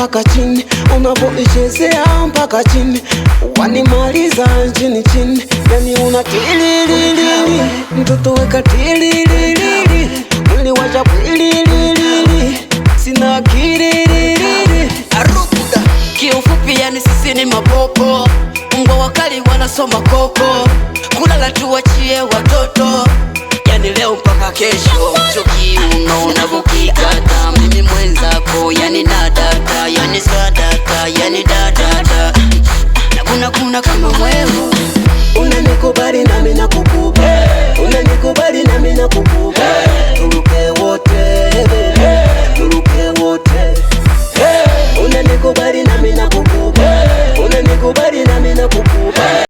mpaka chini, unapoichezea mpaka chini, wanimaliza chini chini. Yani una tililili, mtoto weka tililili, mwili wacha kwililili, sina akililili. Arukuda kiufupi, yani sisi ni mapopo, mbwa wakali wanasoma koko, kulala tuwachie watoto, yani leo mpaka kesho. Choki unavokikata, mimi mwenzako, yani nadata, yani sadata, yani dadada, nakuna kama mwewe. Unanikubali nami nakukubali, unanikubali nami nakukubali.